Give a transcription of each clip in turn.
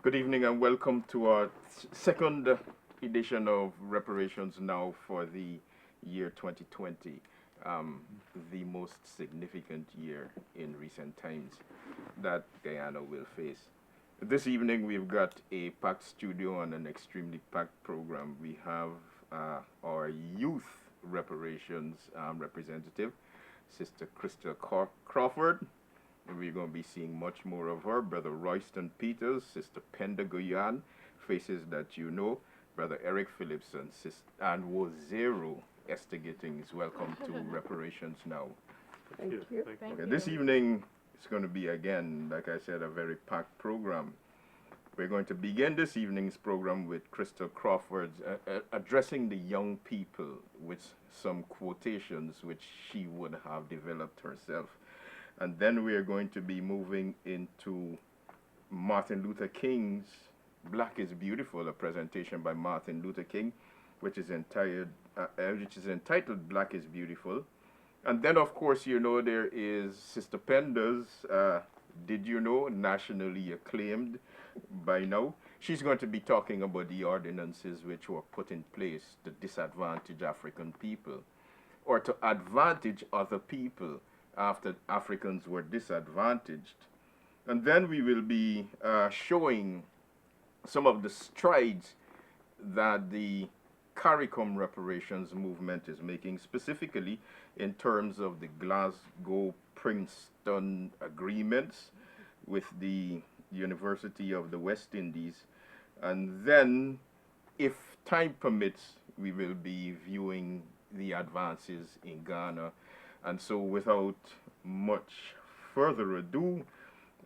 Good evening and welcome to our second edition of Reparations Now for the year 2020, the most significant year in recent times that Guyana will face. This evening we've got a packed studio and an extremely packed program. We have our youth reparations representative, Sister Crystal Crawford. We're going to be seeing much more of her. Brother Royston Peters, Sister Penda Guyana, faces that you know. Brother Eric Phillips and Wozero Esther Gittings. Welcome to Reparations Now. Thank you. Okay, this evening is going to be, again, like I said, a very packed program. We're going to begin this evening's program with Crystal Crawford's addressing the young people with some quotations which she would have developed herself. And then we are going to be moving into Martin Luther King's Black is Beautiful, a presentation by Martin Luther King, which is entitled Black is Beautiful. And then, of course, you know, there is Sister Penda's Did You Know, nationally acclaimed by now. She's going to be talking about the ordinances which were put in place to disadvantage African people or to advantage other people after Africans were disadvantaged. And then we will be showing some of the strides that the CARICOM reparations movement is making, specifically in terms of the Glasgow Princeton agreements with the University of the West Indies. And then, if time permits, we will be viewing the advances in Ghana. And so without much further ado,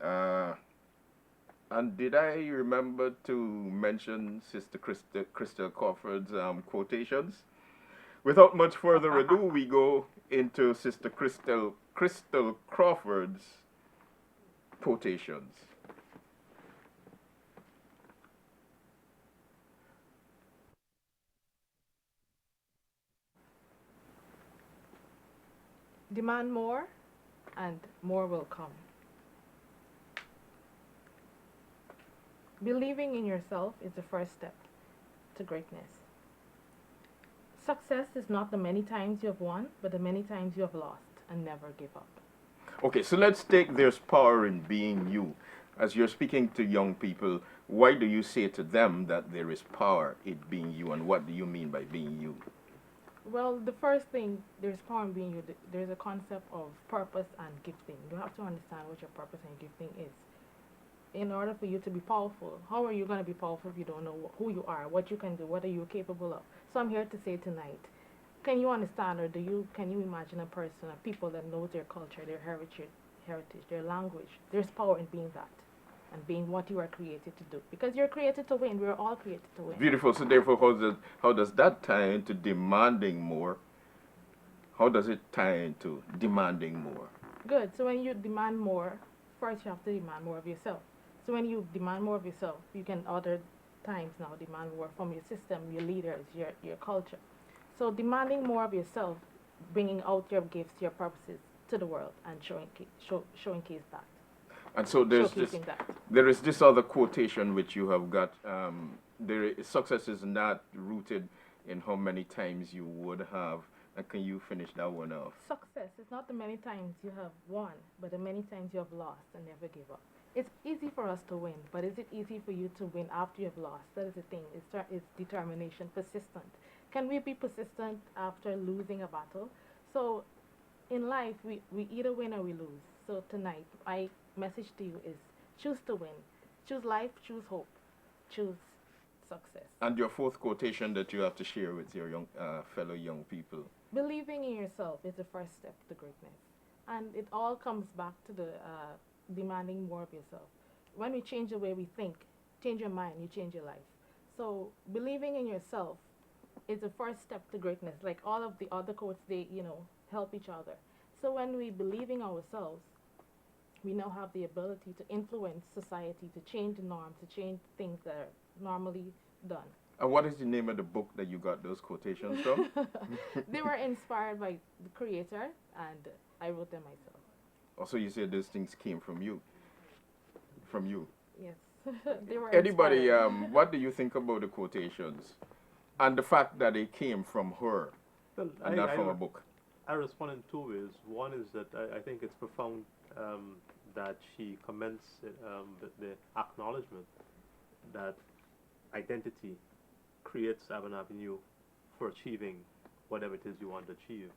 and did I remember to mention Sister Crystal Crawford's quotations? Without much further ado, we go into Sister Crystal Crawford's quotations. Demand more, and more will come. Believing in yourself is the first step to greatness. Success is not the many times you have won, but the many times you have lost, and never give up. Okay, so let's take there's power in being you. As you're speaking to young people, why do you say to them that there is power in being you, and what do you mean by being you? Well, the first thing, there's power in being you. There's a concept of purpose and gifting. You have to understand what your purpose and gifting is. In order for you to be powerful, how are you going to be powerful if you don't know who you are, what you can do, what are you capable of? So I'm here to say tonight, can you understand, or can you imagine a person, a people that knows their culture, their heritage, their language? There's power in being that, and being what you are created to do. Because you're created to win. We're all created to win. Beautiful. So therefore, how does that tie into demanding more? How does it tie into demanding more? Good. So when you demand more, first you have to demand more of yourself. So when you demand more of yourself, you can other times now demand more from your system, your leaders, your culture. So demanding more of yourself, bringing out your gifts, your purposes to the world, and showcase that. And so there is this other quotation which you have got. Success is not rooted in how many times you would have. And can you finish that one off? Success is not the many times you have won, but the many times you have lost and never give up. It's easy for us to win, but is it easy for you to win after you have lost? That is the thing. It's determination, persistent. Can we be persistent after losing a battle? So in life, we either win or we lose. So tonight, my message to you is choose to win. Choose life, choose hope, choose success. And your fourth quotation that you have to share with your fellow young people. Believing in yourself is the first step to greatness. And it all comes back to the demanding more of yourself. When we change the way we think, change your mind, you change your life. So believing in yourself is the first step to greatness. Like all of the other quotes, they, help each other. So when we believe in ourselves, we now have the ability to influence society, to change the norms, to change things that are normally done. And what is the name of the book that you got those quotations from? They were inspired by the creator, and I wrote them myself. Also, you said those things came from you. From you. Yes. They were Anybody, inspired. what do you think about the quotations and the fact that they came from her Well, and not from a book? I respond in two ways. One is that I think it's profound that she comments the acknowledgement that identity creates an avenue for achieving whatever it is you want to achieve.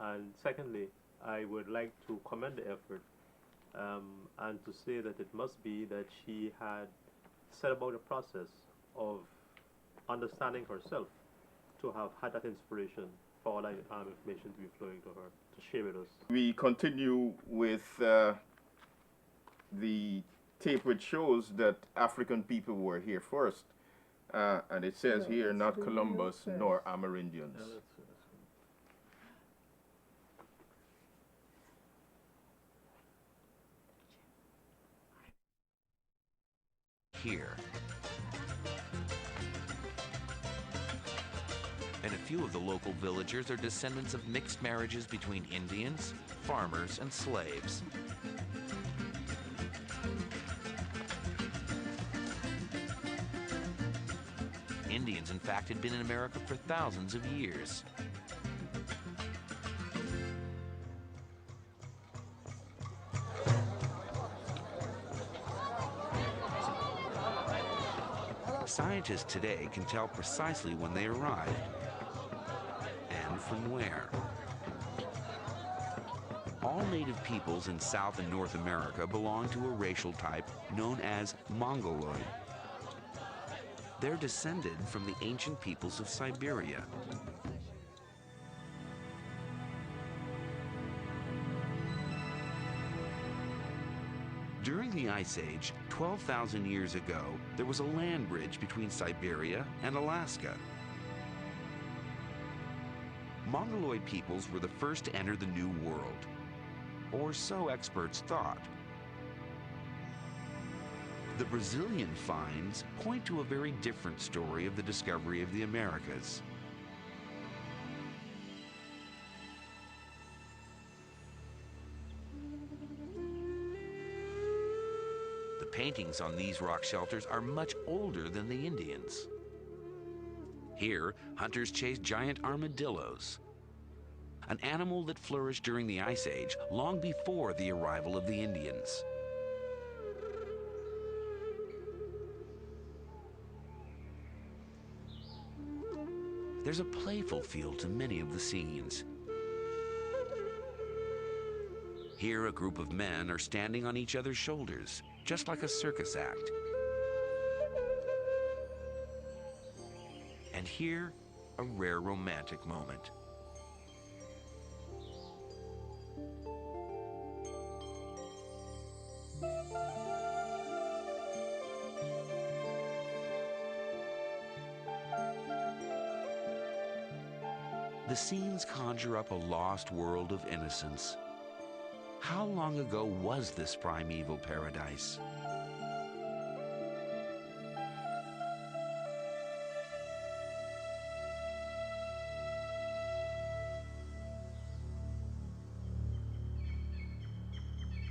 And secondly, I would like to commend the effort and to say that it must be that she had set about a process of understanding herself to have had that inspiration for all that information to be flowing to her, to share with us. We continue with the tape which shows that African people were here first. And it says here, not Columbus nor Amerindians. Here. And a few of the local villagers are descendants of mixed marriages between Indians, farmers, and slaves. Indians, in fact, had been in America for thousands of years. Scientists today can tell precisely when they arrived and from where. All native peoples in South and North America belong to a racial type known as Mongoloid. They're descended from the ancient peoples of Siberia. During the Ice Age, 12,000 years ago, there was a land bridge between Siberia and Alaska. Mongoloid peoples were the first to enter the New World, or so experts thought. The Brazilian finds point to a very different story of the discovery of the Americas. The paintings on these rock shelters are much older than the Indians. Here, hunters chased giant armadillos, an animal that flourished during the Ice Age long before the arrival of the Indians. There's a playful feel to many of the scenes. Here, a group of men are standing on each other's shoulders, just like a circus act. And here, a rare romantic moment. The scenes conjure up a lost world of innocence. How long ago was this primeval paradise?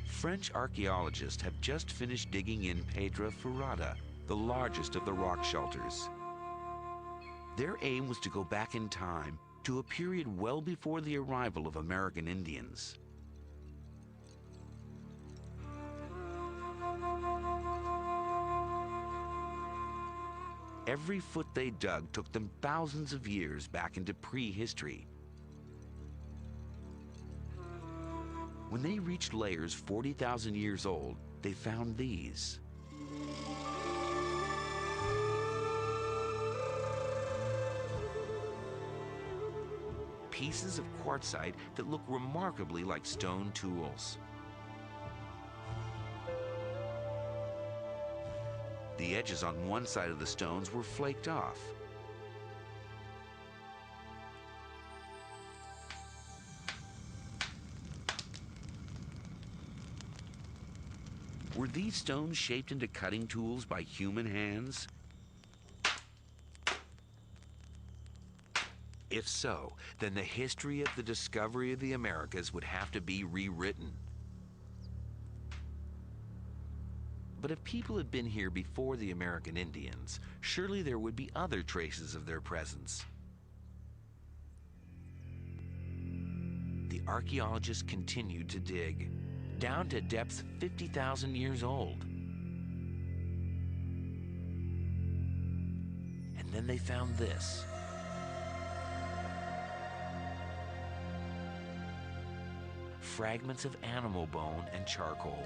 French archaeologists have just finished digging in Pedra Furada, the largest of the rock shelters. Their aim was to go back in time to a period well before the arrival of American Indians. Every foot they dug took them thousands of years back into prehistory. When they reached layers 40,000 years old, they found these. Pieces of quartzite that look remarkably like stone tools. The edges on one side of the stones were flaked off. Were these stones shaped into cutting tools by human hands? If so, then the history of the discovery of the Americas would have to be rewritten. But if people had been here before the American Indians, surely there would be other traces of their presence. The archaeologists continued to dig, down to depths 50,000 years old. And then they found this. Fragments of animal bone and charcoal.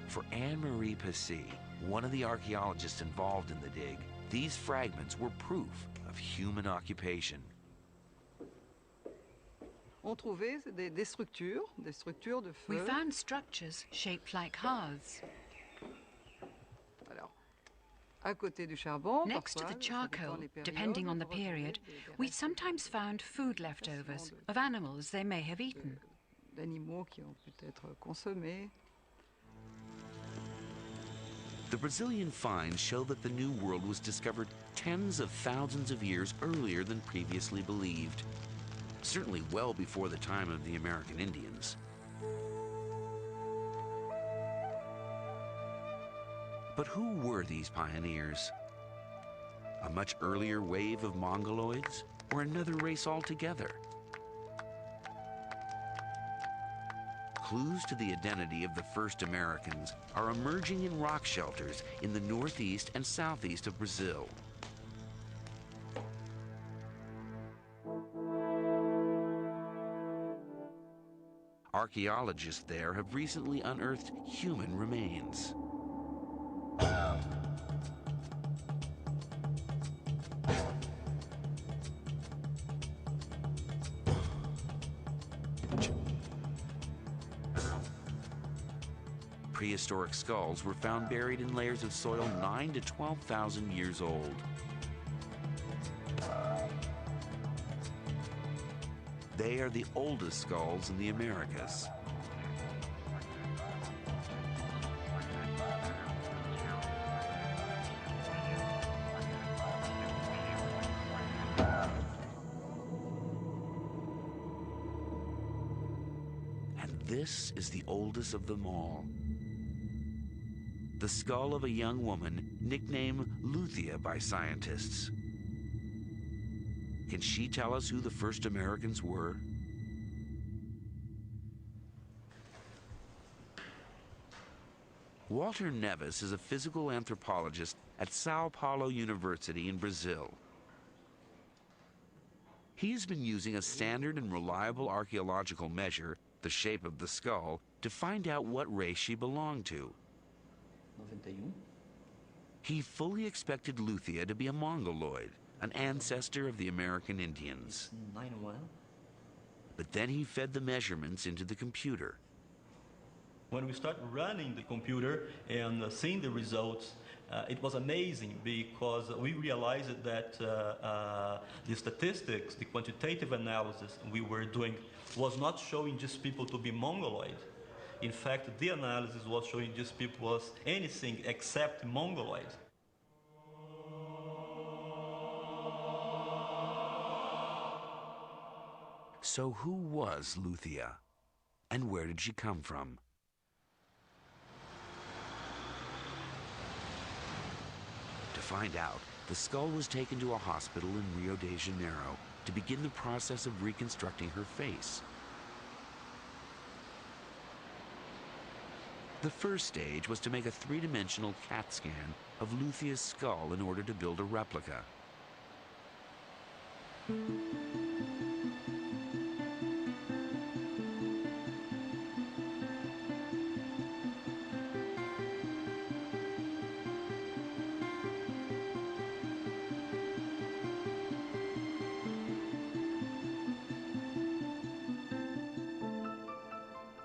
For Anne-Marie Passy, one of the archaeologists involved in the dig, these fragments were proof of human occupation. We found structures shaped like hearths. Next to the charcoal, depending on the period, we sometimes found food leftovers of animals they may have eaten. The Brazilian finds show that the New World was discovered tens of thousands of years earlier than previously believed, certainly well before the time of the American Indians. But who were these pioneers? A much earlier wave of Mongoloids, or another race altogether? Clues to the identity of the first Americans are emerging in rock shelters in the northeast and southeast of Brazil. Archaeologists there have recently unearthed human remains. Prehistoric skulls were found buried in layers of soil 9,000 to 12,000 years old. They are the oldest skulls in the Americas. And this is the oldest of them all. The skull of a young woman nicknamed Luthia by scientists. Can she tell us who the first Americans were? Walter Neves is a physical anthropologist at Sao Paulo University in Brazil. He has been using a standard and reliable archaeological measure, the shape of the skull, to find out what race she belonged to. 91. He fully expected Luthia to be a Mongoloid, an ancestor of the American Indians. 91. But then he fed the measurements into the computer. When we started running the computer and seeing the results, it was amazing because we realized that the statistics, the quantitative analysis we were doing was not showing just people to be Mongoloid. In fact, the analysis was showing just people as anything except Mongoloid. So who was Luthia? And where did she come from? To find out, the skull was taken to a hospital in Rio de Janeiro to begin the process of reconstructing her face. The first stage was to make a three-dimensional CAT scan of Luthia's skull in order to build a replica.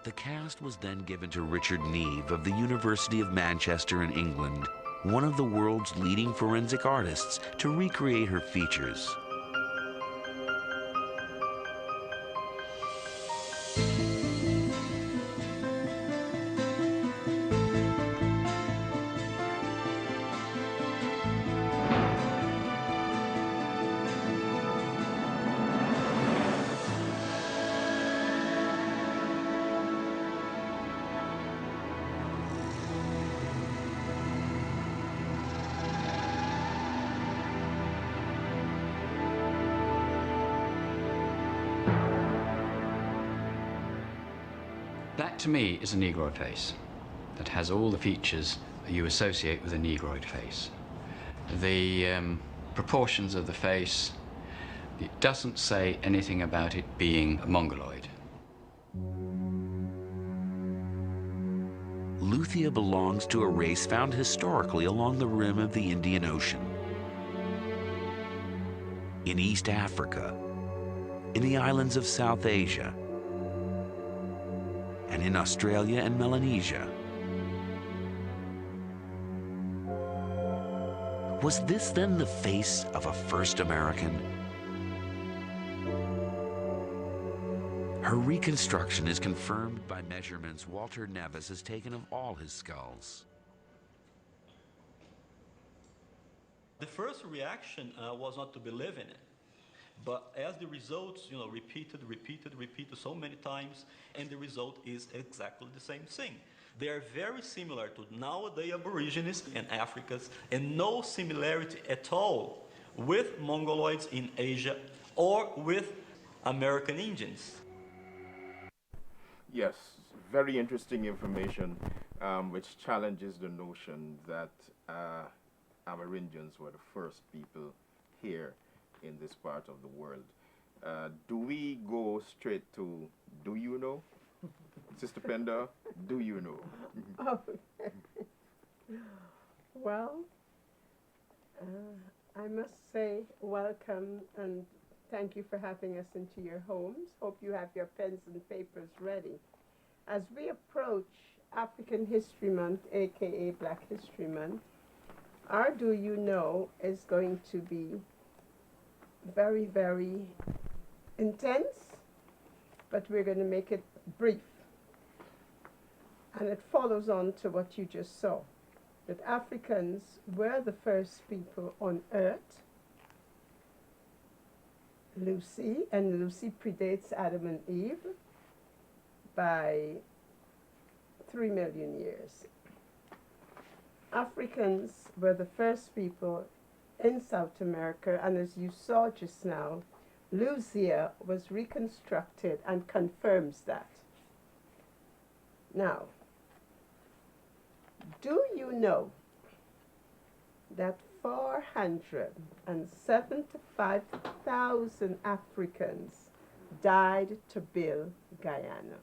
The cast was then given to Richard Neve of the University of Manchester in England, one of the world's leading forensic artists, to recreate her features. That to me is a Negroid face that has all the features you associate with a Negroid face. The proportions of the face, it doesn't say anything about it being a Mongoloid. Luthia belongs to a race found historically along the rim of the Indian Ocean, in East Africa, in the islands of South Asia, and in Australia and Melanesia. Was this then the face of a first American? Her reconstruction is confirmed by measurements Walter Nevis has taken of all his skulls. The first reaction was not to believe in it. But as the results, repeated so many times, and the result is exactly the same thing. They are very similar to nowadays Aborigines and Africans, and no similarity at all with Mongoloids in Asia or with American Indians. Yes, very interesting information, which challenges the notion that Amerindians were the first people here in this part of the world. Do we go straight to, do you know? Sister Penda, do you know? Okay. Well, I must say welcome and thank you for having us into your homes. Hope you have your pens and papers ready. As we approach African History Month, aka Black History Month, our Do You Know is going to be very, very intense, but we're going to make it brief. And it follows on to what you just saw, that Africans were the first people on Earth. Lucy predates Adam and Eve by 3 million years. Africans were the first people in South America, and as you saw just now, Lucia was reconstructed and confirms that. Now, do you know that 475,000 Africans died to build Guyana?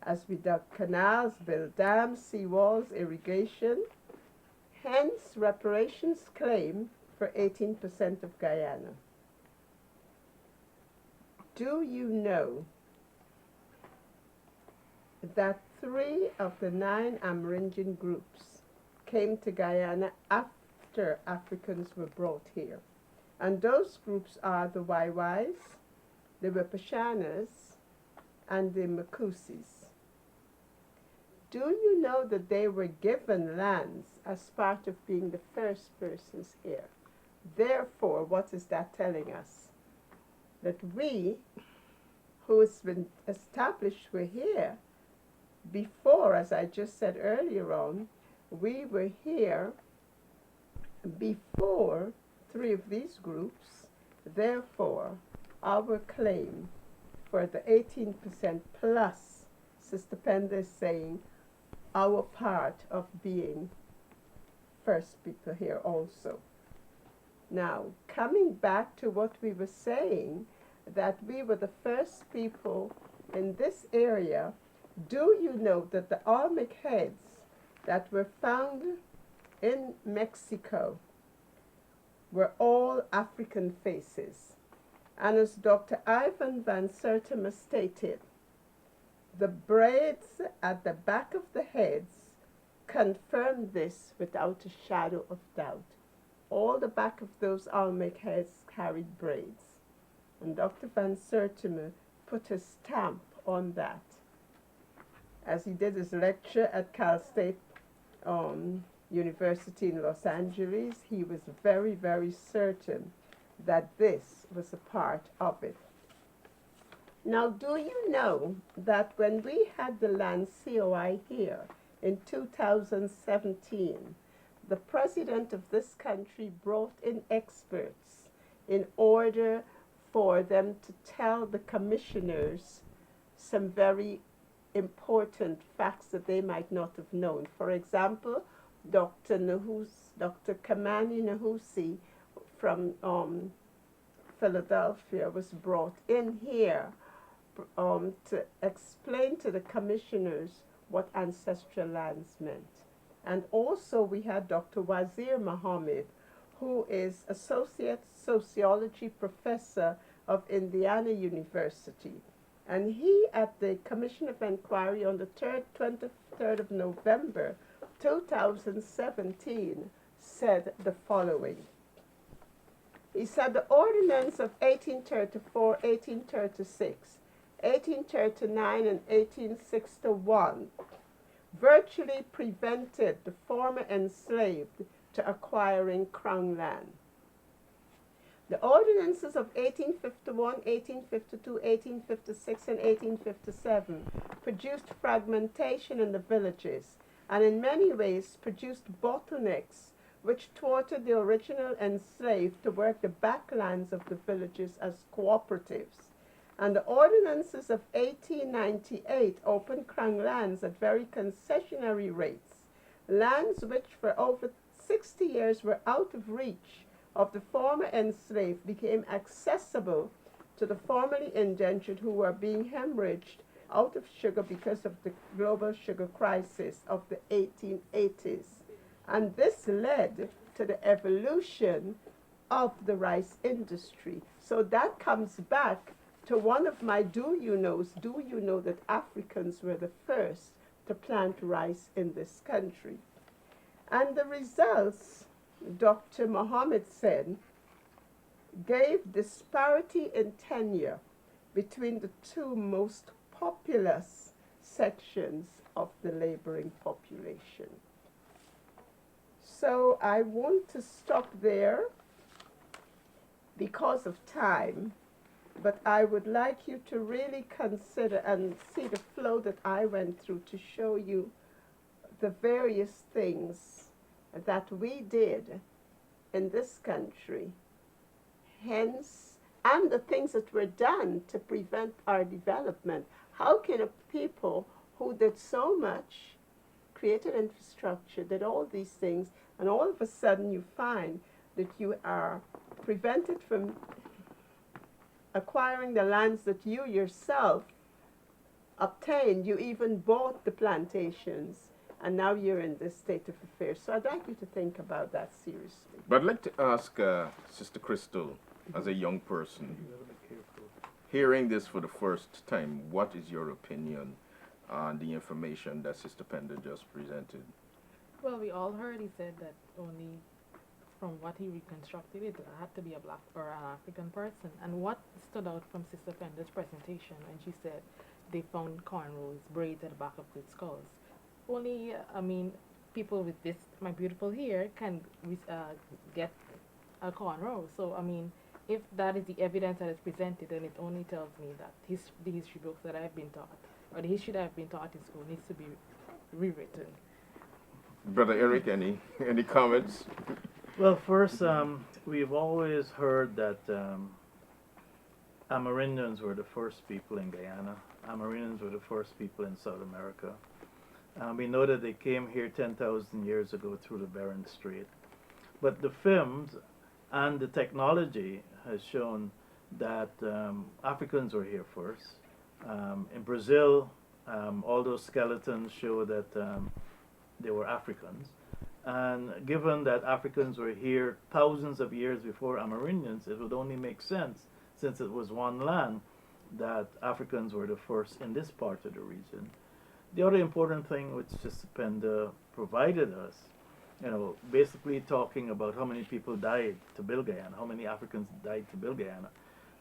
As we dug canals, built dams, seawalls, irrigation, hence reparations claim for 18% of Guyana. Do you know that 3 of the 9 Amerindian groups came to Guyana after Africans were brought here? And those groups are the Waiwais, the Reparations, and the Makusis. Do you know that they were given lands as part of being the first persons here? Therefore, what is that telling us? That we, who has been established, were here before, as I just said earlier on, we were here before 3 of these groups. Therefore, our claim for the 18% plus, Sister Penda is saying, our part of being first people here also. Now, coming back to what we were saying, that we were the first people in this area, do you know that the Olmec heads that were found in Mexico were all African faces? And as Dr. Ivan van Sertima stated, the braids at the back of the heads confirm this without a shadow of doubt. All the back of those Olmec heads carried braids. And Dr. van Sertima put a stamp on that. As he did his lecture at Cal State University in Los Angeles, he was very, very certain that this was a part of it. Now, do you know that when we had the land COI here in 2017, the president of this country brought in experts in order for them to tell the commissioners some very important facts that they might not have known. For example, Dr. Kamani Nahusi from Philadelphia was brought in here to explain to the commissioners what ancestral lands meant. And also we had Dr. Wazir Muhammad, who is Associate Sociology Professor of Indiana University. And he, at the Commission of Inquiry on the 23rd of November 2017, said the following. He said the Ordinance of 1834, 1836, 1839, and 1861 virtually prevented the former enslaved to acquiring Crown land. The ordinances of 1851, 1852, 1856, and 1857 produced fragmentation in the villages and in many ways produced bottlenecks which thwarted the original enslaved to work the backlands of the villages as cooperatives. And the ordinances of 1898 opened Crown lands at very concessionary rates, lands which for over 60 years were out of reach of the former enslaved became accessible to the formerly indentured who were being hemorrhaged out of sugar because of the global sugar crisis of the 1880s. And this led to the evolution of the rice industry. So that comes back to one of my do you knows. Do you know that Africans were the first to plant rice in this country? And the results, Dr. Mohammed said, gave disparity in tenure between the two most populous sections of the laboring population. So I want to stop there because of time, but I would like you to really consider and see the flow that I went through to show you the various things that we did in this country, hence, and the things that were done to prevent our development. How can a people who did so much, created infrastructure, did all these things, and all of a sudden you find that you are prevented from acquiring the lands that you yourself obtained? You even bought the plantations, and now you're in this state of affairs. So I'd like you to think about that seriously. But I'd like to ask Sister Crystal, as a young person, hearing this for the first time, what is your opinion on the information that Sister Pender just presented? Well, we all heard he said that only from what he reconstructed it had to be a black or an African person. And what stood out from Sister Pender's presentation when she said they found cornrows, braids at the back of the skulls. Only, I mean, people with this, my beautiful hair, can get a cornrow. So, I mean, if that is the evidence that is presented, then it only tells me that the history books that I've been taught, or the history that I've been taught in school, needs to be rewritten. Brother Eric, any comments? Well, first, we've always heard that Amerindians were the first people in Guyana. Amerindians were the first people in South America. We know that they came here 10,000 years ago through the Bering Strait. But the films and the technology has shown that Africans were here first. In Brazil, all those skeletons show that they were Africans. And given that Africans were here thousands of years before Amerindians, it would only make sense, since it was one land, that Africans were the first in this part of the region. The other important thing which Sister Pender provided us, basically talking about how many people died to build Guyana, how many Africans died to build Guyana.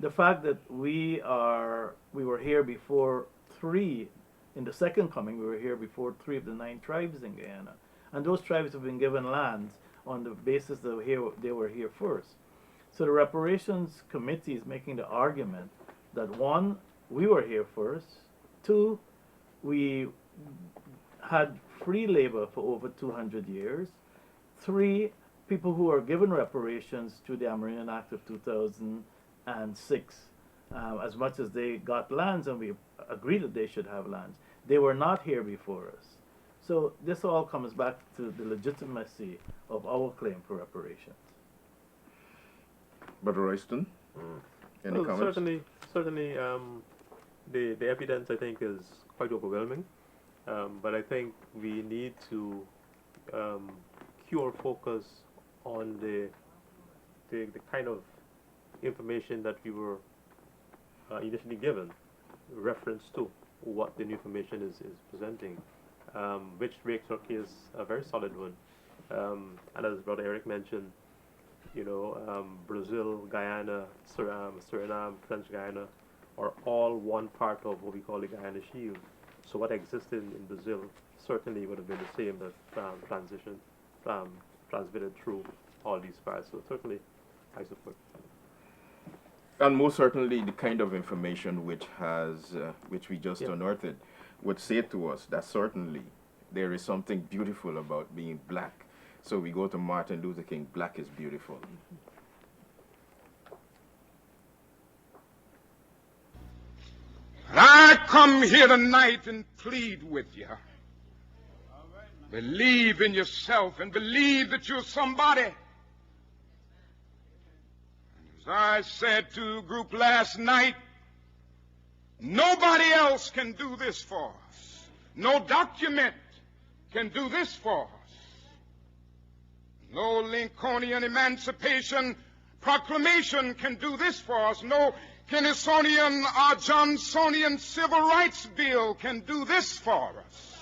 The fact that we were here before three, in the Second Coming, we were here before 3 of the 9 tribes in Guyana. And those tribes have been given lands on the basis that they were here first. So the Reparations Committee is making the argument that 1, we were here first, 2, we had free labor for over 200 years, 3, people who are given reparations through the Amerindian Act of 2006, as much as they got lands, and we agreed that they should have lands, They were not here before us. So this all comes back to the legitimacy of our claim for reparations. But Royston, any Well, comments? certainly, the evidence I think is quite overwhelming, but I think we need to cure focus on the kind of information that we were initially given, reference to what the new information is presenting, which makes our case a very solid one. And as Brother Eric mentioned, Brazil, Guyana, Suriname, French Guyana are all one part of what we call the Guyana Shield. So what existed in Brazil certainly would have been the same that transmitted through all these parts. So certainly, I support. And most certainly, the kind of information which we just unearthed would say to us that certainly there is something beautiful about being black. So we go to Martin Luther King, black is beautiful. I come here tonight and plead with you. Believe in yourself and believe that you're somebody. As I said to a group last night, nobody else can do this for us. No document can do this for us. No Lincolnian Emancipation Proclamation can do this for us. No Kennysonian or Johnsonian Civil Rights Bill can do this for us.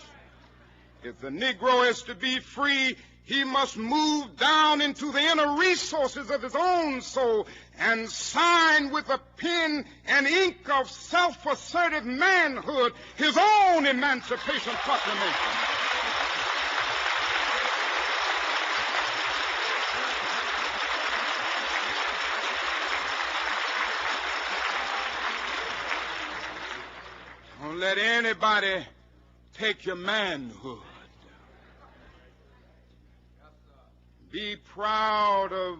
If the Negro is to be free, he must move down into the inner resources of his own soul and sign with a pen and ink of self-assertive manhood his own Emancipation Proclamation. Don't let anybody take your manhood. Be proud of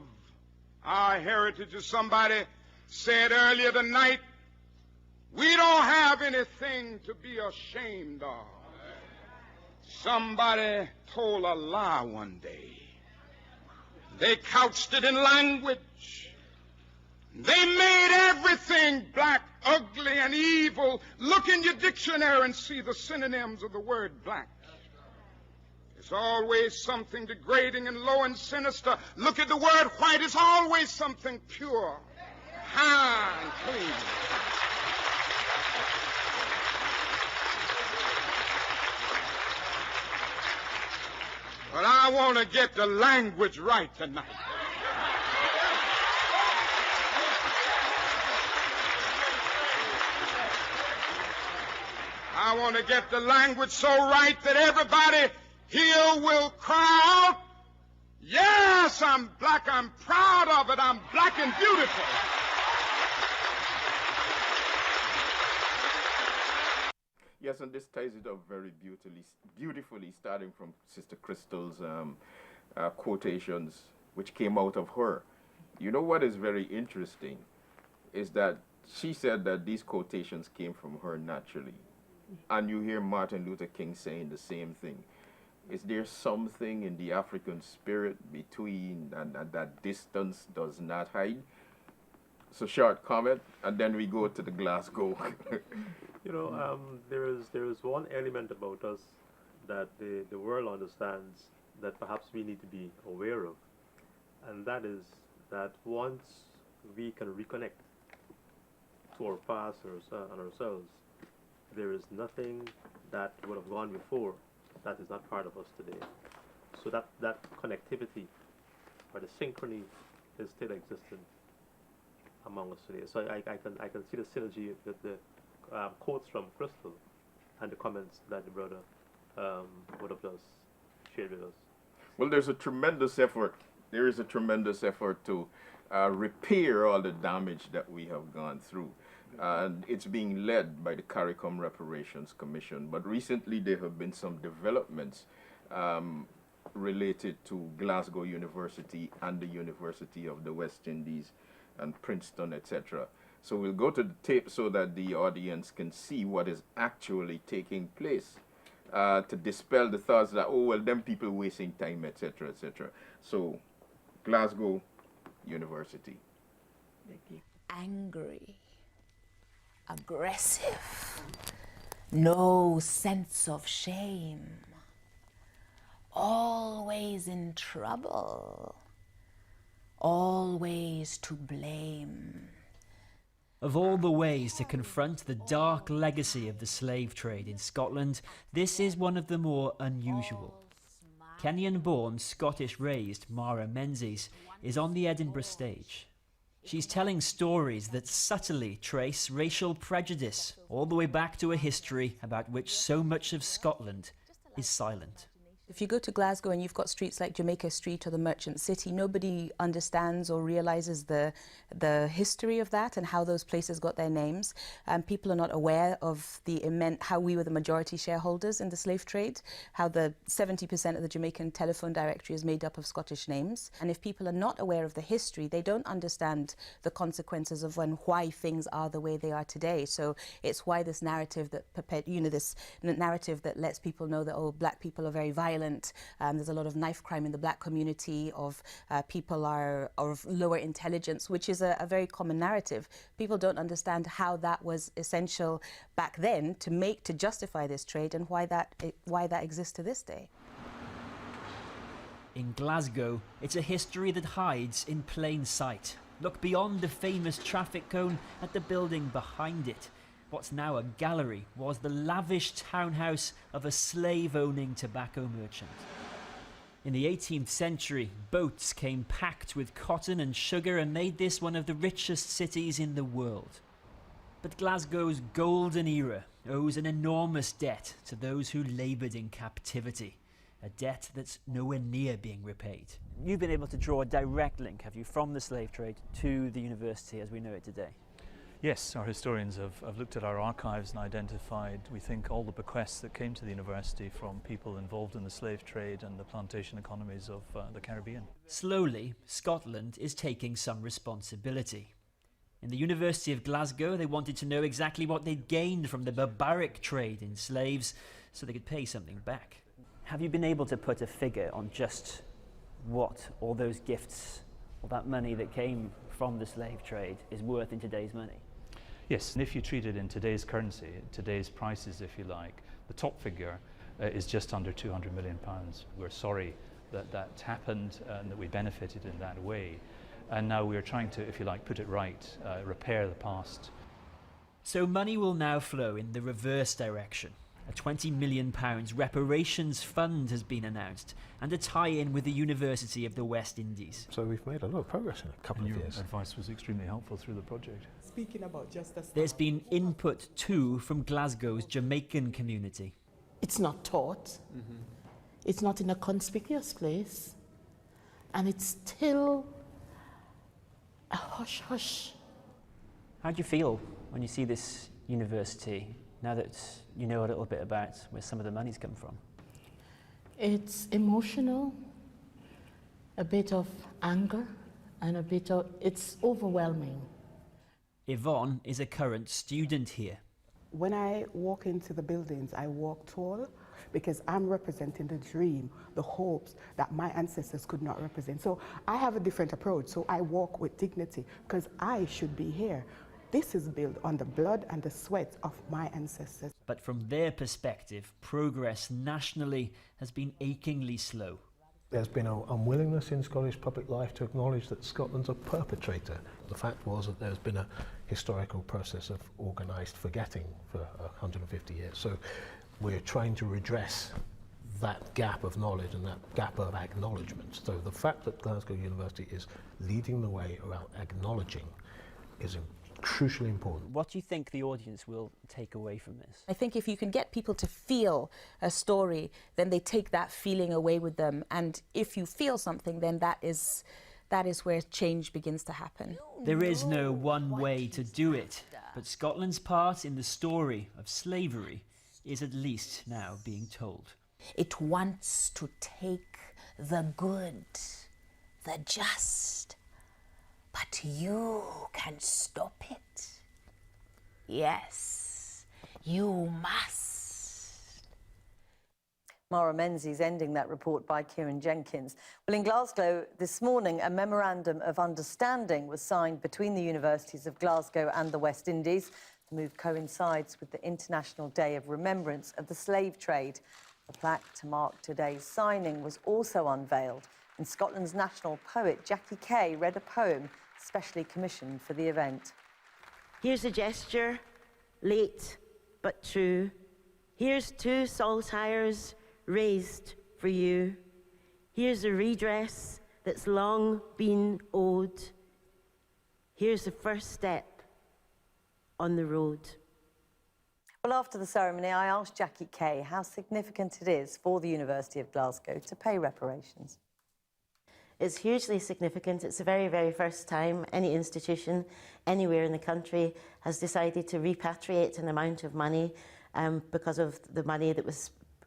our heritage. As somebody said earlier tonight, we don't have anything to be ashamed of. Somebody told a lie one day. They couched it in language. They made everything black, ugly, and evil. Look in your dictionary and see the synonyms of the word black. It's always something degrading and low and sinister. Look at the word white. It's always something pure, high, and clean. But I want to get the language right tonight. I want to get the language so right that everybody here will cry out, yes, I'm black, I'm proud of it, I'm black and beautiful. Yes, and this ties it up very beautifully, starting from Sister Crystal's quotations, which came out of her. You know what is very interesting is that she said that these quotations came from her naturally. And you hear Martin Luther King saying the same thing. Is there something in the African spirit between that distance does not hide? So short comment, and then we go to the Glasgow. There is one element about us that the world understands that perhaps we need to be aware of, and that is that once we can reconnect to our past and ourselves, there is nothing that would have gone before that is not part of us today. So that connectivity or the synchrony is still existent among us today. So I can see the synergy with the quotes from Crystal and the comments that the brother would have just shared with us. Well, there's a tremendous effort. There is a tremendous effort to repair all the damage that we have gone through. And it's being led by the CARICOM Reparations Commission. But recently there have been some developments related to Glasgow University and the University of the West Indies and Princeton, etc. So we'll go to the tape so that the audience can see what is actually taking place, to dispel the thoughts that, oh, well, them people wasting time, etc., etc. So, Glasgow University. Angry, aggressive, no sense of shame, always in trouble, always to blame. Of all the ways to confront the dark legacy of the slave trade in Scotland, this is one of the more unusual. Kenyan-born, Scottish-raised Mara Menzies is on the Edinburgh stage. She's telling stories that subtly trace racial prejudice all the way back to a history about which so much of Scotland is silent. If you go to Glasgow and you've got streets like Jamaica Street or the Merchant City, nobody understands or realises the history of that and how those places got their names. People are not aware of how we were the majority shareholders in the slave trade, how the 70% of the Jamaican telephone directory is made up of Scottish names. And if people are not aware of the history, they don't understand the consequences of why things are the way they are today. So it's why this narrative that this narrative that lets people know that, oh, black people are very violent. There's a lot of knife crime in the black community, of people are of lower intelligence, which is a very common narrative. People don't understand how that was essential back then to justify this trade, and why that exists to this day. In Glasgow, it's a history that hides in plain sight. Look beyond the famous traffic cone at the building behind it. What's now a gallery was the lavish townhouse of a slave-owning tobacco merchant. In the 18th century, boats came packed with cotton and sugar and made this one of the richest cities in the world. But Glasgow's golden era owes an enormous debt to those who laboured in captivity, a debt that's nowhere near being repaid. You've been able to draw a direct link, have you, from the slave trade to the university as we know it today? Yes, our historians have looked at our archives and identified, we think, all the bequests that came to the university from people involved in the slave trade and the plantation economies of the Caribbean. Slowly, Scotland is taking some responsibility. In the University of Glasgow, they wanted to know exactly what they'd gained from the barbaric trade in slaves so they could pay something back. Have you been able to put a figure on just what all those gifts, all that money that came from the slave trade is worth in today's money? Yes, and if you treat it in today's currency, today's prices, if you like, the top figure is just under £200 million. We're sorry that that happened and that we benefited in that way. And now we're trying to, if you like, put it right, repair the past. So money will now flow in the reverse direction. A £20 million reparations fund has been announced, and a tie-in with the University of the West Indies. So we've made a lot of progress in a couple of years. Your advice was extremely helpful through the project. Speaking about justice, there's been input too from Glasgow's Jamaican community. It's not taught, it's not in a conspicuous place, and it's still a hush-hush. How do you feel when you see this university, now that you know a little bit about where some of the money's come from? It's emotional, a bit of anger, and it's overwhelming. Yvonne is a current student here. When I walk into the buildings, I walk tall because I'm representing the dream, the hopes that my ancestors could not represent. So I have a different approach. So I walk with dignity because I should be here. This is built on the blood and the sweat of my ancestors. But from their perspective, progress nationally has been achingly slow. There's been an unwillingness in Scottish public life to acknowledge that Scotland's a perpetrator. The fact was that there's been a historical process of organised forgetting for 150 years. So we're trying to redress that gap of knowledge and that gap of acknowledgement. So the fact that Glasgow University is leading the way around acknowledging is crucially important. What do you think the audience will take away from this? I think if you can get people to feel a story, then they take that feeling away with them. And if you feel something, then that is where change begins to happen. There is no one way to do it, but Scotland's part in the story of slavery is at least now being told. It wants to take the good, the just, but you can stop it. Yes, you must. Mara Menzies ending that report by Kieran Jenkins. Well, in Glasgow this morning, a memorandum of understanding was signed between the universities of Glasgow and the West Indies. The move coincides with the International Day of Remembrance of the Slave Trade. A plaque to mark today's signing was also unveiled, and Scotland's national poet Jackie Kay read a poem specially commissioned for the event. Here's a gesture, late but true. Here's 2 saltires raised for you. Here's a redress that's long been owed. Here's the first step on the road. Well, after the ceremony, I asked Jackie Kay how significant it is for the University of Glasgow to pay reparations. It's hugely significant. It's the very, very first time any institution anywhere in the country has decided to repatriate an amount of money because of the money that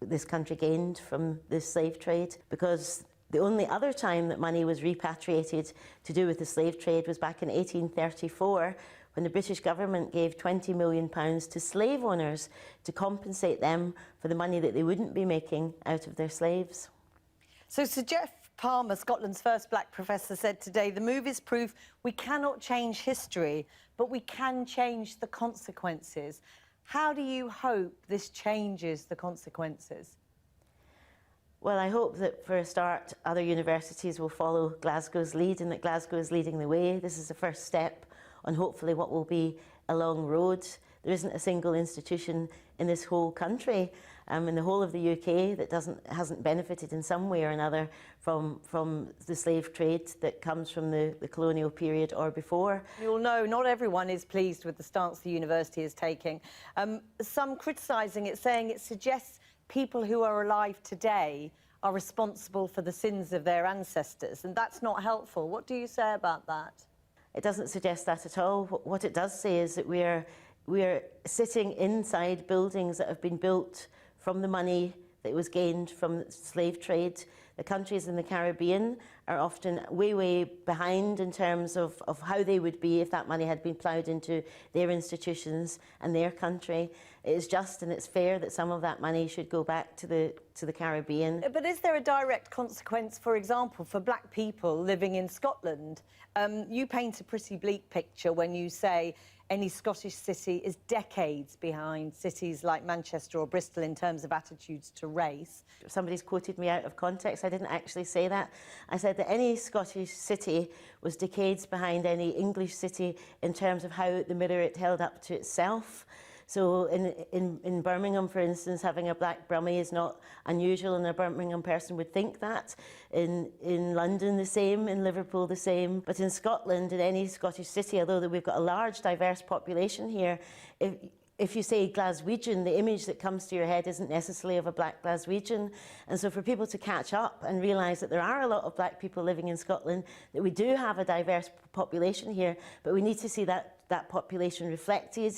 this country gained from the slave trade. Because the only other time that money was repatriated to do with the slave trade was back in 1834, when the British government gave £20 million to slave owners to compensate them for the money that they wouldn't be making out of their slaves. So Sir Geoff Palmer, Scotland's first black professor, said today, the move is proof we cannot change history, but we can change the consequences. How do you hope this changes the consequences? Well, I hope that for a start, other universities will follow Glasgow's lead and that Glasgow is leading the way. This is the first step on hopefully what will be a long road. There isn't a single institution in this whole country, in the whole of the UK, that hasn't benefited in some way or another from the slave trade that comes from the colonial period or before. You'll know not everyone is pleased with the stance the university is taking. Some criticising it, saying it suggests people who are alive today are responsible for the sins of their ancestors, and that's not helpful. What do you say about that? It doesn't suggest that at all. What it does say is that we're sitting inside buildings that have been built from the money that was gained from the slave trade. The countries in the Caribbean are often way, way behind in terms of how they would be if that money had been ploughed into their institutions and their country. It is just and it's fair that some of that money should go back to the Caribbean. But is there a direct consequence, for example, for black people living in Scotland? You paint a pretty bleak picture when you say any Scottish city is decades behind cities like Manchester or Bristol in terms of attitudes to race. Somebody's quoted me out of context. I didn't actually say that. I said that any Scottish city was decades behind any English city in terms of how the mirror it held up to itself. So in Birmingham, for instance, having a black Brummie is not unusual, and a Birmingham person would think that. In London, the same. In Liverpool, the same. But in Scotland, in any Scottish city, although we've got a large, diverse population here, if you say Glaswegian, the image that comes to your head isn't necessarily of a black Glaswegian. And so for people to catch up and realise that there are a lot of black people living in Scotland, that we do have a diverse population here, but we need to see that population reflected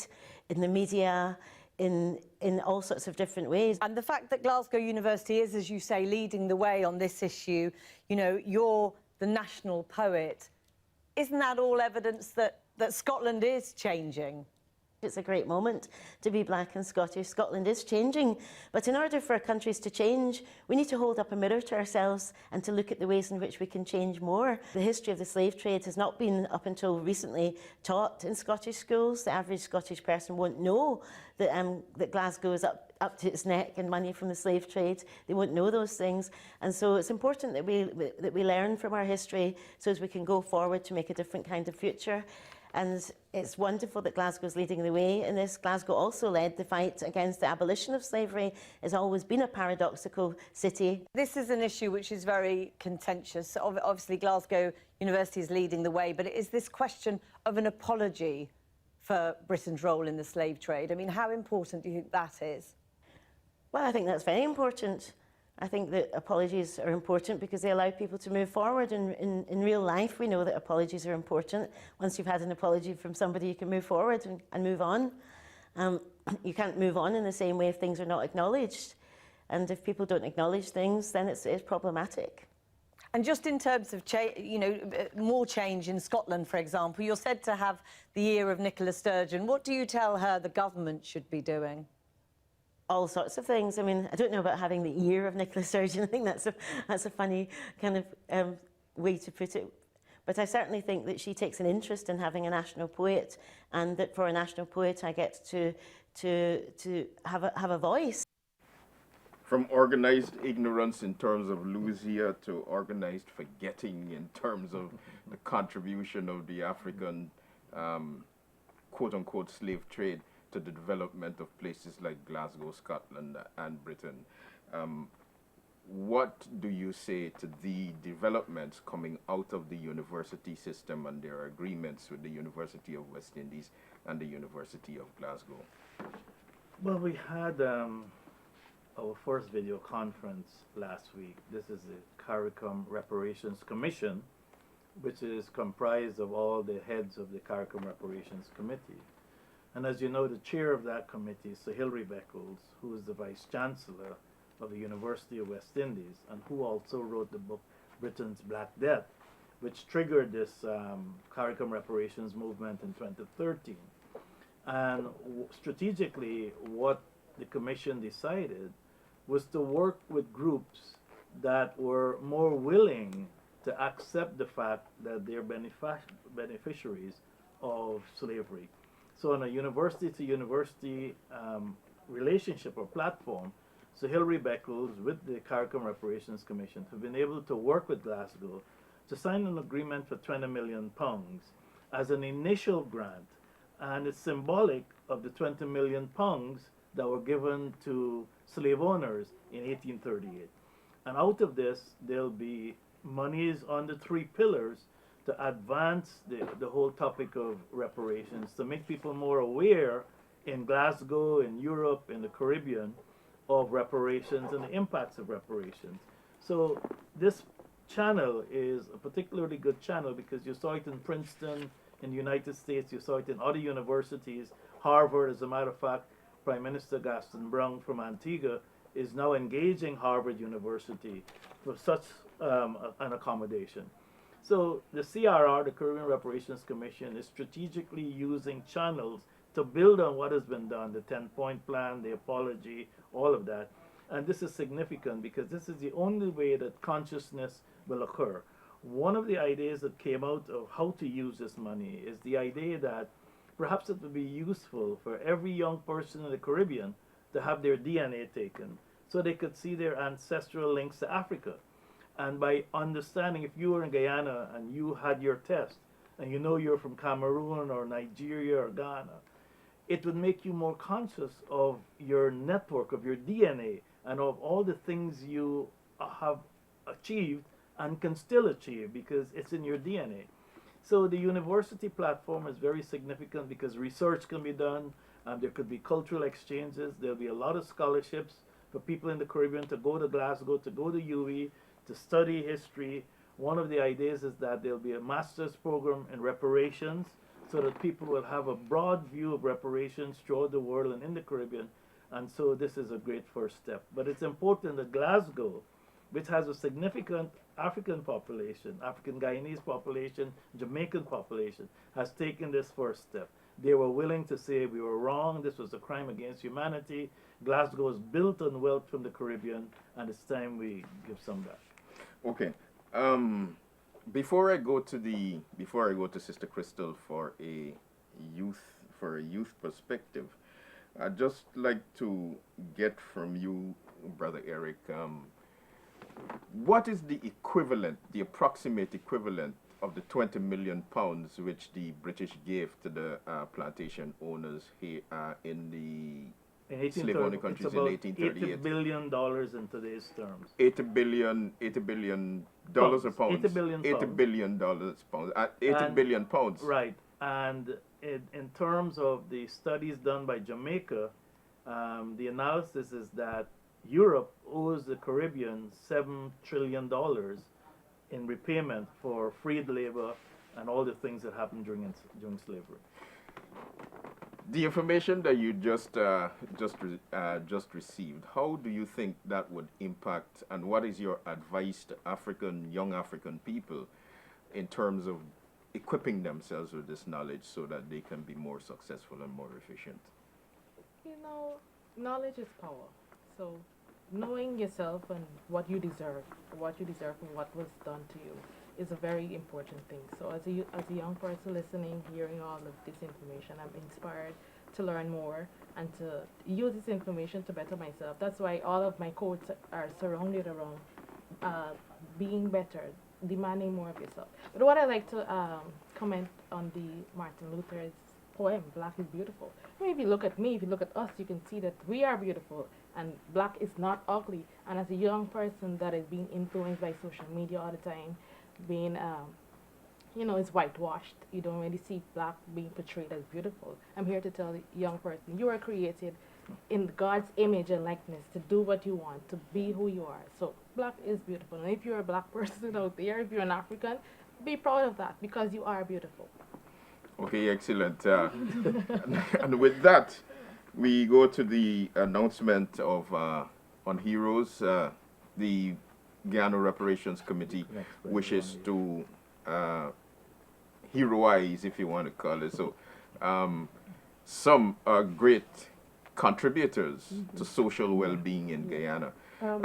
in the media, in all sorts of different ways. And the fact that Glasgow University is, as you say, leading the way on this issue, you know, you're the national poet, isn't that all evidence that Scotland is changing? It's a great moment to be black and Scottish. Scotland is changing, but in order for countries to change, we need to hold up a mirror to ourselves and to look at the ways in which we can change more. The history of the slave trade has not been, up until recently, taught in Scottish schools. The average Scottish person won't know that Glasgow is up to its neck in money from the slave trade. They won't know those things. And so it's important that we learn from our history so as we can go forward to make a different kind of future. And it's wonderful that Glasgow's leading the way in this. Glasgow also led the fight against the abolition of slavery. It's always been a paradoxical city. This is an issue which is very contentious. Obviously, Glasgow University is leading the way, but it is this question of an apology for Britain's role in the slave trade. I mean, how important do you think that is? Well, I think that's very important. I think that apologies are important because they allow people to move forward. In real life, we know that apologies are important. Once you've had an apology from somebody, you can move forward and move on. You can't move on in the same way if things are not acknowledged. And if people don't acknowledge things, then it's problematic. And just in terms of, more change in Scotland, for example, you're said to have the ear of Nicola Sturgeon. What do you tell her the government should be doing? All sorts of things. I mean, I don't know about having the ear of Nicola Sturgeon. I think that's a funny kind of way to put it. But I certainly think that she takes an interest in having a national poet, and that for a national poet, I get to have a voice. From organized ignorance in terms of Louisiana to organized forgetting in terms of the contribution of the African quote-unquote slave trade to the development of places like Glasgow, Scotland, and Britain. What do you say to the developments coming out of the university system and their agreements with the University of West Indies and the University of Glasgow? Well, we had our first video conference last week. This is the CARICOM Reparations Commission, which is comprised of all the heads of the CARICOM Reparations Committee. And as you know, the chair of that committee is Sir Hilary Beckles, who is the Vice Chancellor of the University of West Indies, and who also wrote the book Britain's Black Death, which triggered this CARICOM reparations movement in 2013. And strategically, what the commission decided was to work with groups that were more willing to accept the fact that they're beneficiaries of slavery. So on a university-to-university relationship or platform, so Hilary Beckles with the CARICOM Reparations Commission have been able to work with Glasgow to sign an agreement for £20 million as an initial grant, and it's symbolic of the £20 million that were given to slave owners in 1838. And out of this, there'll be monies on the 3 pillars to advance the whole topic of reparations, to make people more aware in Glasgow, in Europe, in the Caribbean, of reparations and the impacts of reparations. So this channel is a particularly good channel because you saw it in Princeton in the United States, you saw it in other universities. Harvard, as a matter of fact, Prime Minister Gaston Browne from Antigua is now engaging Harvard University for such an accommodation. So the CRR, the Caribbean Reparations Commission, is strategically using channels to build on what has been done, the 10-point plan, the apology, all of that. And this is significant because this is the only way that consciousness will occur. One of the ideas that came out of how to use this money is the idea that perhaps it would be useful for every young person in the Caribbean to have their DNA taken so they could see their ancestral links to Africa. And by understanding, if you were in Guyana and you had your test, and you know you're from Cameroon or Nigeria or Ghana, it would make you more conscious of your network, of your DNA, and of all the things you have achieved and can still achieve because it's in your DNA. So the university platform is very significant because research can be done, there could be cultural exchanges, there'll be a lot of scholarships for people in the Caribbean to go to Glasgow, to go to UWI, to study history. One of the ideas is that there'll be a master's program in reparations so that people will have a broad view of reparations throughout the world and in the Caribbean. And so this is a great first step. But it's important that Glasgow, which has a significant African population, African Guyanese population, Jamaican population, has taken this first step. They were willing to say we were wrong, this was a crime against humanity. Glasgow is built on wealth from the Caribbean, and it's time we give some back. Okay. Before I go to Sister Crystal for a youth perspective, I'd just like to get from you, Brother Eric, what is the equivalent, the approximate equivalent of the £20 million which the British gave to the plantation owners here in the slave-owning countries in 1838? $80 billion in today's terms. $80 billion dollars or pounds? $80 billion pounds. $80 billion pounds. $80 billion pounds. Right. And in terms of the studies done by Jamaica, the analysis is that Europe owes the Caribbean $7 trillion in repayment for freed labor and all the things that happened during slavery. The information that you just received, how do you think that would impact, and what is your advice to young African people in terms of equipping themselves with this knowledge so that they can be more successful and more efficient? You know, knowledge is power. So knowing yourself and what you deserve and what was done to you is a very important thing. So as a young person listening, hearing all of this information, I'm inspired to learn more and to use this information to better myself. That's why all of my quotes are surrounded around being better, demanding more of yourself. But what I like to comment on the Martin Luther's poem, Black is Beautiful. I mean, if you look at me, if you look at us, you can see that we are beautiful and black is not ugly. And as a young person that is being influenced by social media all the time, being, you know, it's whitewashed. You don't really see black being portrayed as beautiful. I'm here to tell the young person, you are created in God's image and likeness to do what you want, to be who you are. So black is beautiful. And if you're a black person out there, if you're an African, be proud of that because you are beautiful. Okay, excellent. And with that, we go to the announcement of on heroes. The Guyana Reparations Committee wishes to heroize, if you want to call it so, some great contributors to social well-being in Guyana.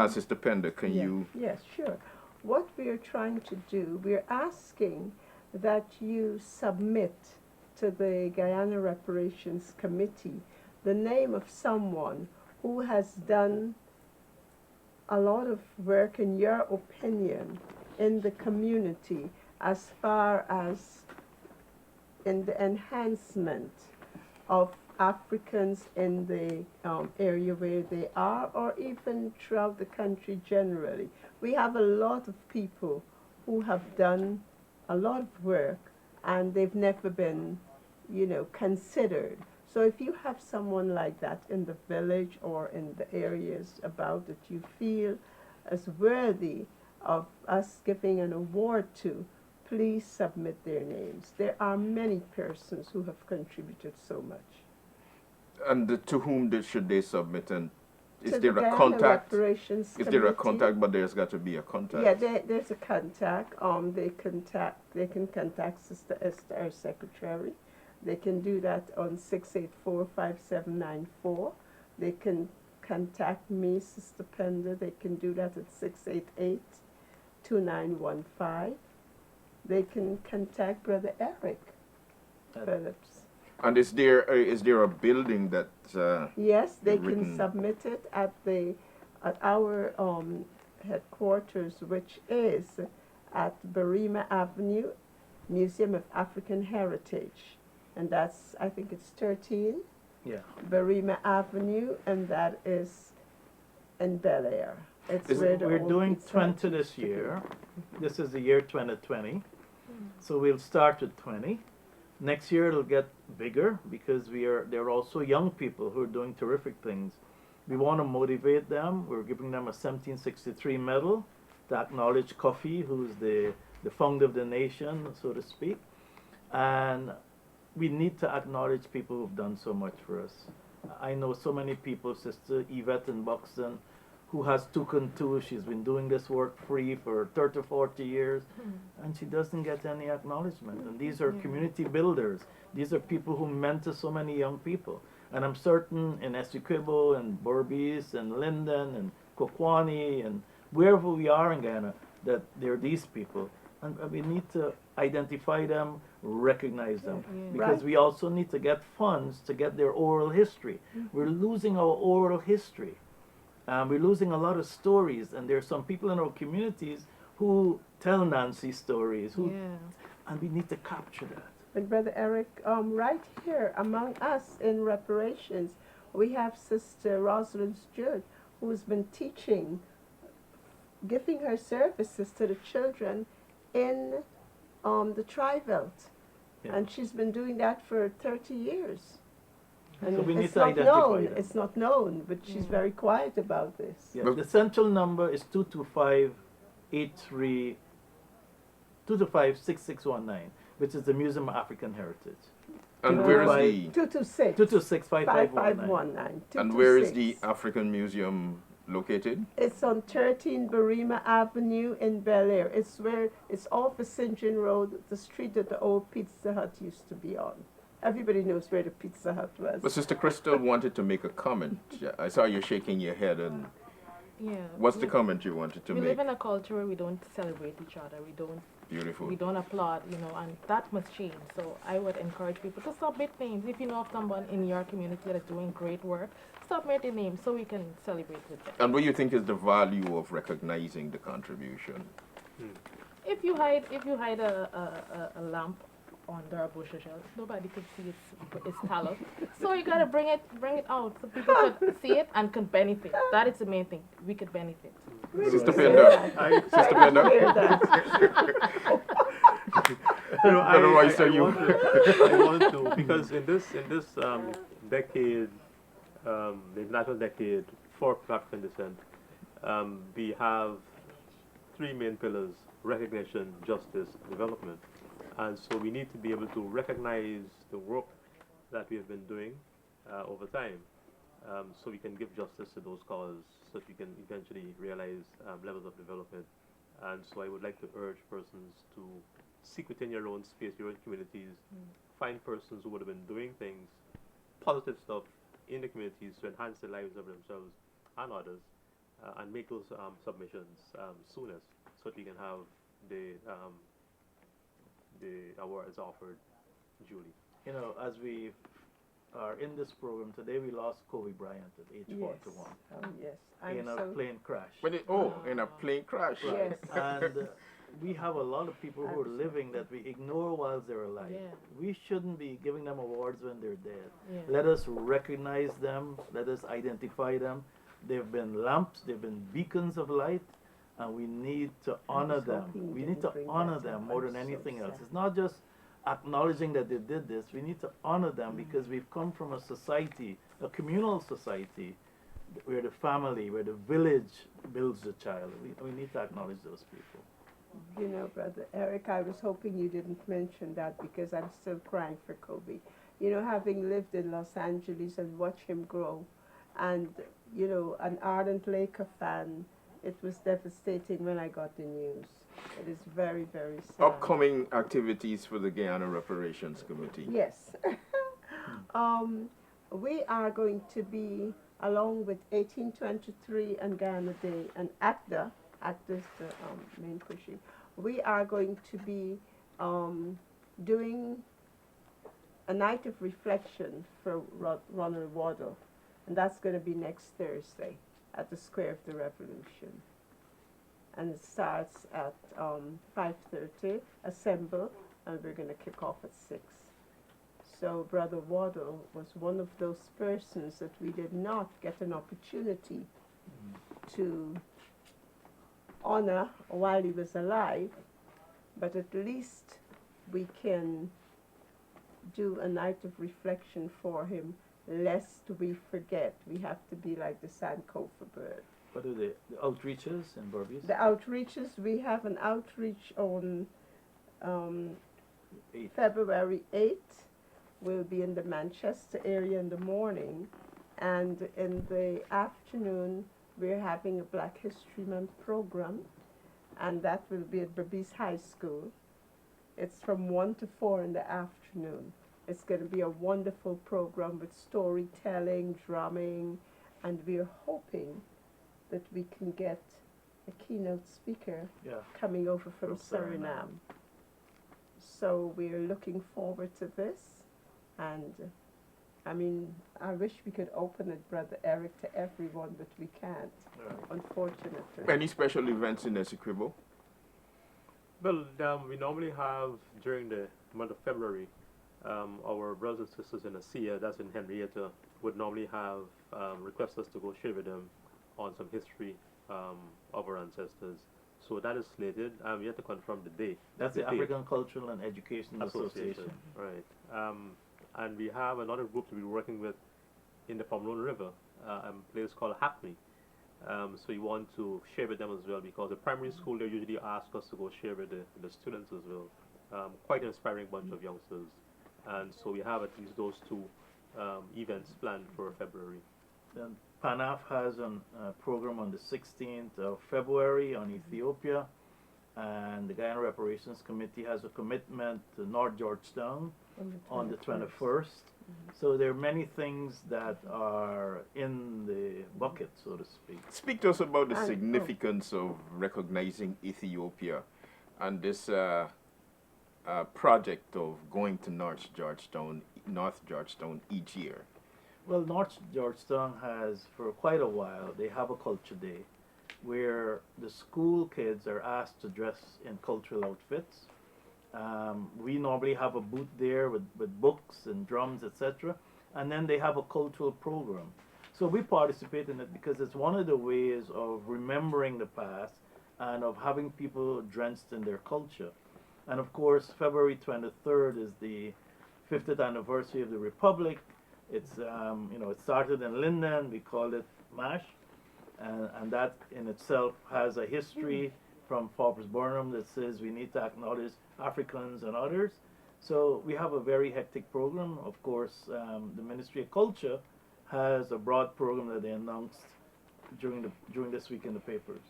Sister Pender, can you? Yes, sure. What we are trying to do, we are asking that you submit to the Guyana Reparations Committee the name of someone who has done a lot of work, in your opinion, in the community as far as in the enhancement of Africans in the area where they are, or even throughout the country generally. We have a lot of people who have done a lot of work and they've never been, you know, considered. So if you have someone like that in the village or in the areas about that you feel as worthy of us giving an award to, please submit their names. There are many persons who have contributed so much. And to whom should they submit? And is To there the a Guyana contact? Reparations Is there a Committee. contact? But there's got to be a contact. Yeah, there's a contact. They can contact Sister Esther, our secretary. They can do that on 684-5794. They can contact me, Sister Pender. They can do that at 688-2915. They can contact Brother Eric Phillips. And is there a building that? Yes, they can submit it at our headquarters, which is at Berrima Avenue, Museum of African Heritage, and that's, I think it's 13. Yeah. Berrima Avenue, and that is in Bel Air. We're doing 20 this year. This is the year 2020, so we'll start with 20. Next year it'll get bigger because there are also young people who are doing terrific things. We want to motivate them. We're giving them a 1763 medal to acknowledge Kofi, who's the founder of the nation, so to speak. And we need to acknowledge people who've done so much for us. I know so many people, Sister Yvette in Buxton, who has Tukuntu. She's been doing this work free for 30, 40 years, and she doesn't get any acknowledgement. And these are community builders. These are people who mentor so many young people. And I'm certain in Essequibo and Berbice and Linden and Kokwani and wherever we are in Guyana, that there are these people. And we need to identify them, recognize them, because we also need to get funds to get their oral history. We're losing our oral history. We're losing a lot of stories, and there are some people in our communities who tell Nancy stories, and we need to capture that. But Brother Eric, right here among us in reparations, we have Sister Rosalind Judd, who's been teaching, giving her services to the children in the Tri-Belt. And she's been doing that for 30 years. And so we need it's to not identify known. them. It's not known, but she's very quiet about this. Yeah, the central number is 225-6619, which is the Museum of African Heritage. And where is the 226 226 5519. And where is the African Museum located? It's on 13 Barima Avenue in Bel Air. It's off of St. John Road, the street that the old Pizza Hut used to be on. Everybody knows where the Pizza Hut was. But Sister Crystal wanted to make a comment. I saw you shaking your head. And yeah. What's the comment you wanted to we make? live in a culture where we don't celebrate each other. Beautiful. We don't applaud, and that must change. So I would encourage people to submit names. If you know of someone in your community that's doing great work, submit a name so we can celebrate with them. And what do you think is the value of recognizing the contribution? If you hide a lamp under a bushel shelf, nobody could see its talent. So you gotta bring it out so people could see it and can benefit. That is the main thing. We could benefit. Sister Penda. Sister Penda. I want to, because in this decade, the international decade for African descent, we have three main pillars: recognition, justice, development. And so we need to be able to recognize the work that we have been doing over time, so we can give justice to those causes, so that we can eventually realize levels of development. And so I would like to urge persons to seek within your own space, your own communities, find persons who would have been doing things, positive stuff in the communities to enhance the lives of themselves and others, and make those submissions soonest, so that we can have the awards offered duly. As we are in this program today, we lost Kobe Bryant at age 41. Oh, yes. In a plane crash. In a plane crash. Right. And we have a lot of people who are living that we ignore while they're alive. Yeah. We shouldn't be giving them awards when they're dead. Yeah. Let us recognize them. Let us identify them. They've been lamps. They've been beacons of light. And we need to honor them. We need to honor them more than anything else. It's not just acknowledging that they did this. We need to honor them because we've come from a society, a communal society, where the family, where the village builds the child. We need to acknowledge those people. Brother Eric, I was hoping you didn't mention that because I'm still crying for Kobe. Having lived in Los Angeles and watched him grow, and, an ardent Laker fan, it was devastating when I got the news. It is very, very sad. Upcoming activities for the Guyana Reparations Committee. Yes. We are going to be, along with 1823 and Guyana Day and ACDA, ACDA is the main pushing, we are going to be doing a night of reflection for Ronald Waddell, and that's going to be next Thursday at the Square of the Revolution. And it starts at 5:30, assemble, and we're going to kick off at 6. So Brother Waddell was one of those persons that we did not get an opportunity to honor while he was alive, but at least we can do a night of reflection for him, lest we forget. We have to be like the Sankofa bird. What are the outreaches in Berbice? The outreaches, we have an outreach on February 8th. We'll be in the Manchester area in the morning, and in the afternoon we're having a Black History Month program, and that will be at Berbice High School. It's from 1 to 4 in the afternoon. It's going to be a wonderful program with storytelling, drumming, and we're hoping that we can get a keynote speaker coming over from Suriname. So we're looking forward to this, and I wish we could open it, Brother Eric, to everyone, but we can't, unfortunately. Any special events in Essequibo? Well, we normally have, during the month of February, our brothers and sisters in ASEA, that's in Henrietta, would normally have request us to go share with them on some history of our ancestors. So that is slated. We have to confirm the date. That's the African Cultural and Education Association. Right. And we have another group to be working with in the Pomeroon River, a place called Hackney. So we want to share with them as well, because the primary school, they usually ask us to go share with the students as well. Quite an inspiring bunch of youngsters. And so we have at least those two events planned for February. Then PANAF has a program on the 16th of February on Ethiopia, and the Guyana Reparations Committee has a commitment to North Georgetown on the 21st. So there are many things that are in the bucket, so to speak. Speak to us about the significance of recognizing Ethiopia and this project of going to North Georgetown each year. Well, North Georgetown has, for quite a while, they have a culture day where the school kids are asked to dress in cultural outfits. We normally have a booth there with books and drums, etc. And then they have a cultural program. So we participate in it because it's one of the ways of remembering the past and of having people drenched in their culture. And of course, February 23rd is the 50th anniversary of the Republic. It's, it started in Linden, we call it MASH. And that in itself has a history from Forbes Burnham that says we need to acknowledge Africans and others. So we have a very hectic program. Of course, the Ministry of Culture has a broad program that they announced during this week in the papers.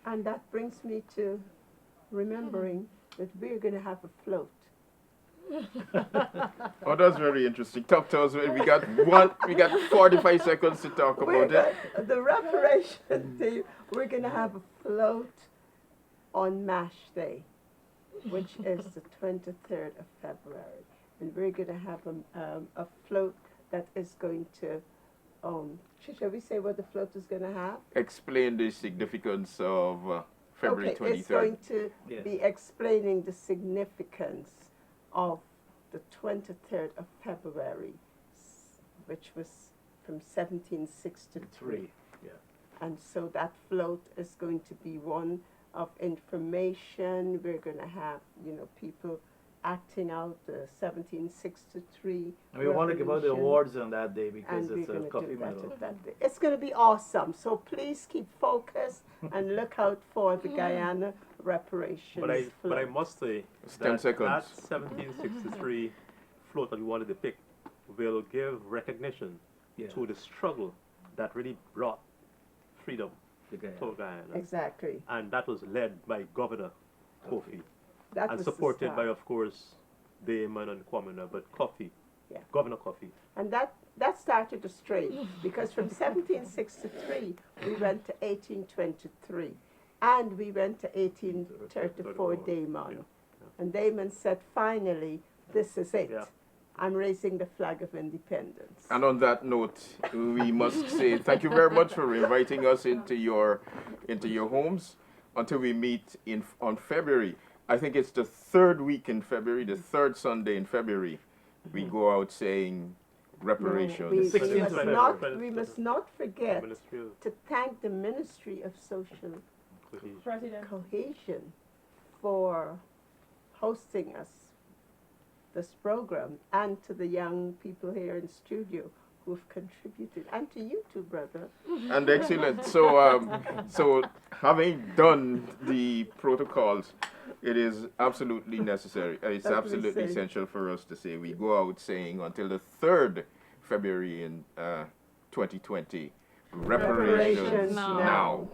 And that brings me to remembering that we're going to have a float. Oh, that's very interesting. Talk to us. We got 45 seconds to talk about it. The reparations team, we're going to have a float on MASH Day, which is the 23rd of February. And we're going to have a float that is going to, shall we say what the float is going to have? Explain the significance of February 23rd. It's going to be explaining the significance of the 23rd of February, which was from 1763. Yeah. And so that float is going to be one of information. We're going to have, people acting out the 1763. And we want to give out the awards on that day because it's a coffee medal. It's going to be awesome. So please keep focused and look out for the Guyana Reparations But I must say that 1763 float that we wanted to pick will give recognition to the struggle that really brought freedom to Guyana. Exactly. And that was led by Governor Kofi. That and was supported by, of course, Damon and Kwamina, but Kofi, Governor Kofi. And that started a strain because from 1763 we went to 1823 and we went to 1834 Damon. And Damon said, finally, this is it. I'm raising the flag of independence. And on that note, we must say thank you very much for inviting us into your homes until we meet on February. I think it's the third week in February, the third Sunday in February. We go out saying reparations. We must not forget to thank the Ministry of Social Cohesion for hosting us this program, and to the young people here in studio who've contributed, and to you too, brother. And excellent. So having done the protocols, it is absolutely necessary. It's absolutely essential for us to say we go out saying until the 3rd February in 2020, reparations now.